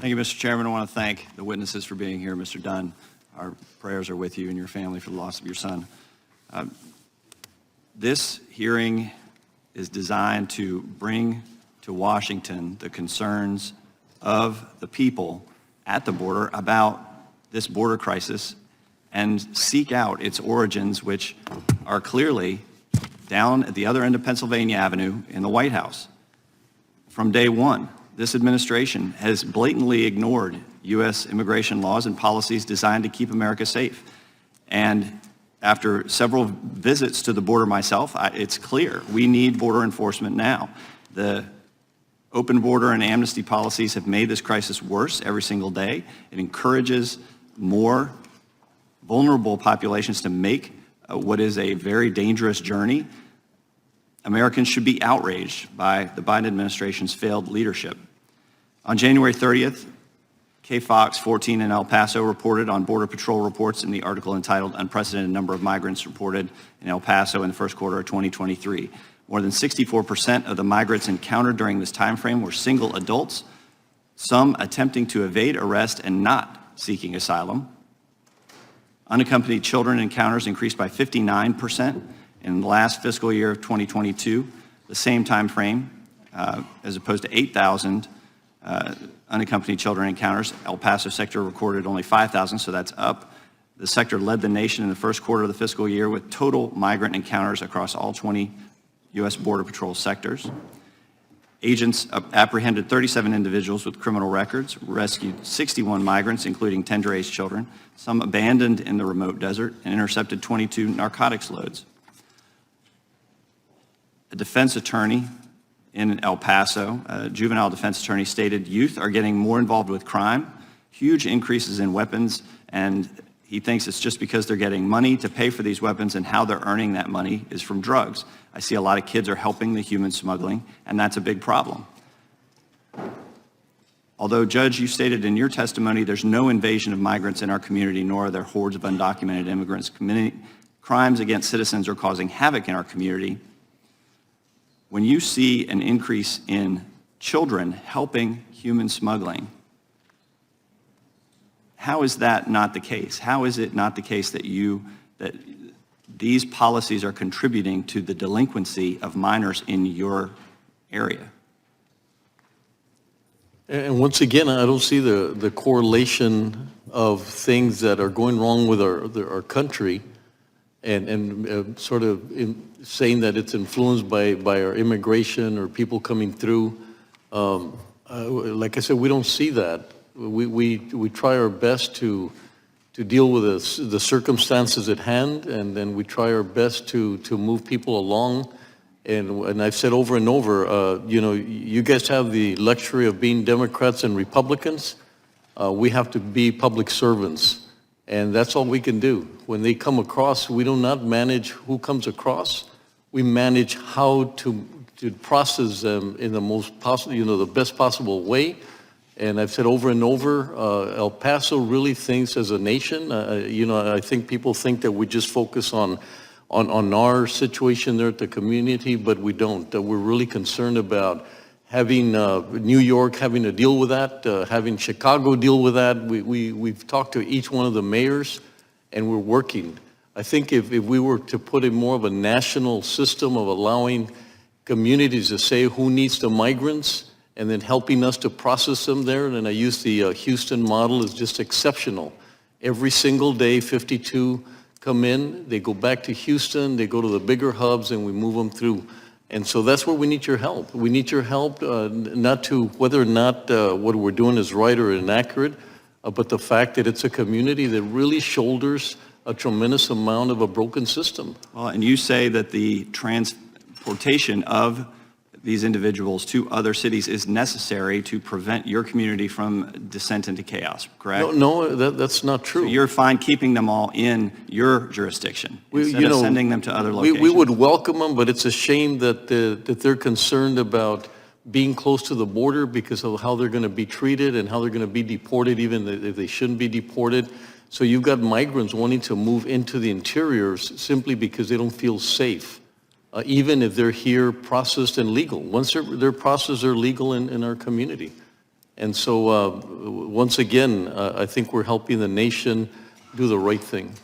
Thank you, Mr. Chairman. I want to thank the witnesses for being here. Mr. Dunn, our prayers are with you and your family for the loss of your son. This hearing is designed to bring to Washington the concerns of the people at the border about this border crisis and seek out its origins, which are clearly down at the other end of Pennsylvania Avenue in the White House. From day one, this administration has blatantly ignored U.S. immigration laws and policies designed to keep America safe. And after several visits to the border myself, it's clear we need border enforcement now. The open border and amnesty policies have made this crisis worse every single day. It encourages more vulnerable populations to make what is a very dangerous journey. Americans should be outraged by the Biden administration's failed leadership. On January 30th, KFOX 14 in El Paso reported on Border Patrol reports in the article entitled Unprecedented Number of Migrants Reported in El Paso in the First Quarter of 2023. More than 64% of the migrants encountered during this time frame were single adults, some attempting to evade arrest and not seeking asylum. Unaccompanied children encounters increased by 59% in the last fiscal year of 2022, the same time frame, as opposed to 8,000 unaccompanied children encounters. El Paso sector recorded only 5,000, so that's up. The sector led the nation in the first quarter of the fiscal year with total migrant encounters across all 20 U.S. Border Patrol sectors. Agents apprehended 37 individuals with criminal records, rescued 61 migrants, including tender-age children, some abandoned in the remote desert, and intercepted 22 narcotics loads. A defense attorney in El Paso, a juvenile defense attorney, stated youth are getting more involved with crime, huge increases in weapons, and he thinks it's just because they're getting money to pay for these weapons, and how they're earning that money is from drugs. I see a lot of kids are helping the human smuggling, and that's a big problem. Although, Judge, you stated in your testimony there's no invasion of migrants in our community, nor are there hordes of undocumented immigrants. Crimes against citizens are causing havoc in our community. When you see an increase in children helping human smuggling, how is that not the case? How is it not the case that these policies are contributing to the delinquency of minors in your area? And once again, I don't see the correlation of things that are going wrong with our country and sort of saying that it's influenced by our immigration or people coming through. Like I said, we don't see that. We try our best to deal with the circumstances at hand, and then we try our best to move people along. And I've said over and over, you guys have the luxury of being Democrats and Republicans. We have to be public servants, and that's all we can do. When they come across, we do not manage who comes across. We manage how to process them in the most possible, the best possible way. And I've said over and over, El Paso really thinks as a nation. I think people think that we just focus on our situation there at the community, but we don't. We're really concerned about having New York having to deal with that, having Chicago deal with that. We've talked to each one of the mayors, and we're working. I think if we were to put in more of a national system of allowing communities to say who needs the migrants, and then helping us to process them there. And I use the Houston model is just exceptional. Every single day, 52 come in, they go back to Houston, they go to the bigger hubs, and we move them through. And so that's where we need your help. We need your help, not to whether or not what we're doing is right or inaccurate, but the fact that it's a community that really shoulders a tremendous amount of a broken system. Well, and you say that the transportation of these individuals to other cities is necessary to prevent your community from descent into chaos, correct? No, that's not true. So you're fine keeping them all in your jurisdiction instead of sending them to other locations? We would welcome them, but it's a shame that they're concerned about being close to the border because of how they're going to be treated and how they're going to be deported, even if they shouldn't be deported. So you've got migrants wanting to move into the interiors simply because they don't feel safe. Even if they're here processed and legal. Once they're processed, they're legal in our community. And so, once again, I think we're helping the nation do the right thing.